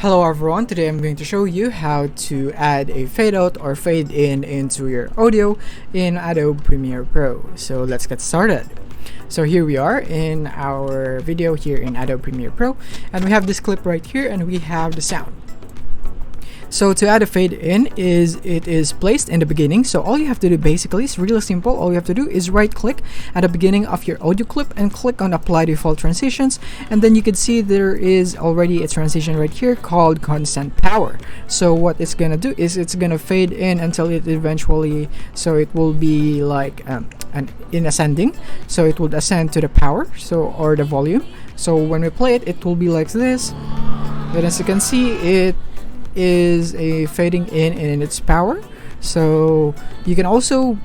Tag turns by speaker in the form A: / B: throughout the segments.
A: Hello everyone, today I'm going to show you how to add a fade out or fade in into your audio in Adobe Premiere Pro. So let's get started. So here we are in our video here in Adobe Premiere Pro, and we have this clip right here and we have the sound. So to add a fade in it is placed in the beginning. So all you have to do basically is really simple. All you have to do is right click at the beginning of your audio clip and click on apply default transitions, and then you can see there is already a transition right here called constant power. So what it's gonna do is it's gonna fade in until it eventually, so it will be like in ascending, so it will ascend to the power, so or the volume. So when we play it, it will be like this. But as you can see, it is a fading in its power. So you can also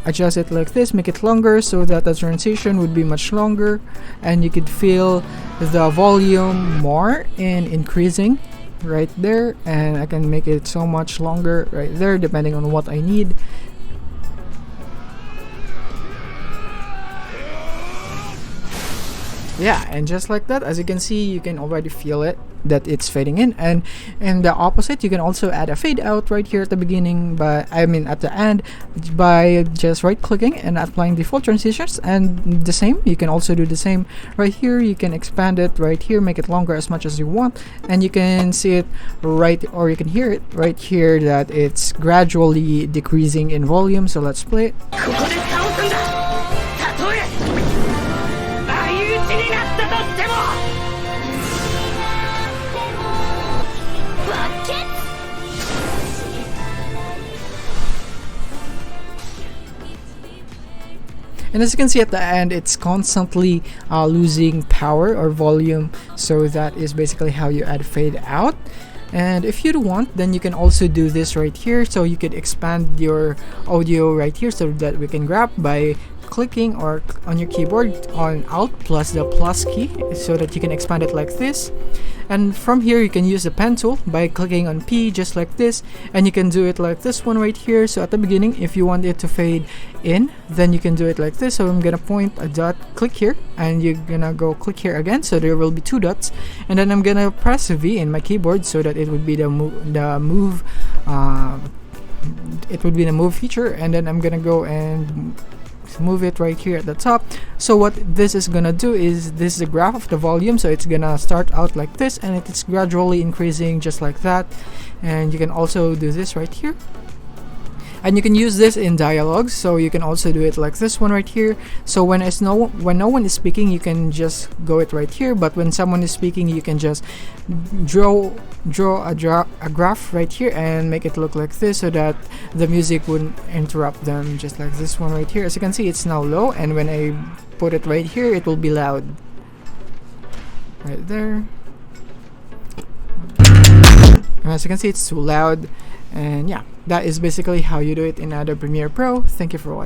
A: adjust it like this, make it longer so that the transition would be much longer, and you could feel the volume more in increasing right there, and I can make it so much longer right there depending on what I need. Yeah, and just like that, as you can see, you can already feel it that it's fading in. And the opposite, you can also add a fade out right here at the beginning, but at the end, by just right clicking and applying default transitions. And the same, you can also do the same right here. You can expand it right here, make it longer as much as you want, and you can see it right, or you can hear it right here that it's gradually decreasing in volume. So let's play it. And as you can see at the end, it's constantly losing power or volume. So that is basically how you add fade out. And if you want, then you can also do this right here. So you could expand your audio right here so that we can grab by clicking or on your keyboard on Alt plus the plus key, so that you can expand it like this. And from here you can use the pen tool by clicking on P just like this, and you can do it like this one right here. So at the beginning, if you want it to fade in, then you can do it like this. So I'm gonna point a dot, click here, and you're gonna go click here again, so there will be two dots, and then I'm gonna press V in my keyboard so that it would be the move it would be the move feature, and then I'm gonna go and move it right here at the top. So what this is gonna do is, this is the graph of the volume, so it's gonna start out like this and it's gradually increasing just like that. And you can also do this right here, and you can use this in dialogues, so you can also do it like this one right here. So when no one is speaking, you can just go it right here, but when someone is speaking, you can just draw a graph right here and make it look like this, so that the music wouldn't interrupt them, just like this one right here. As you can see, it's now low, and when I put it right here, it will be loud right there. And as you can see, it's too loud. And yeah, that is basically how you do it in Adobe Premiere Pro. Thank you for watching.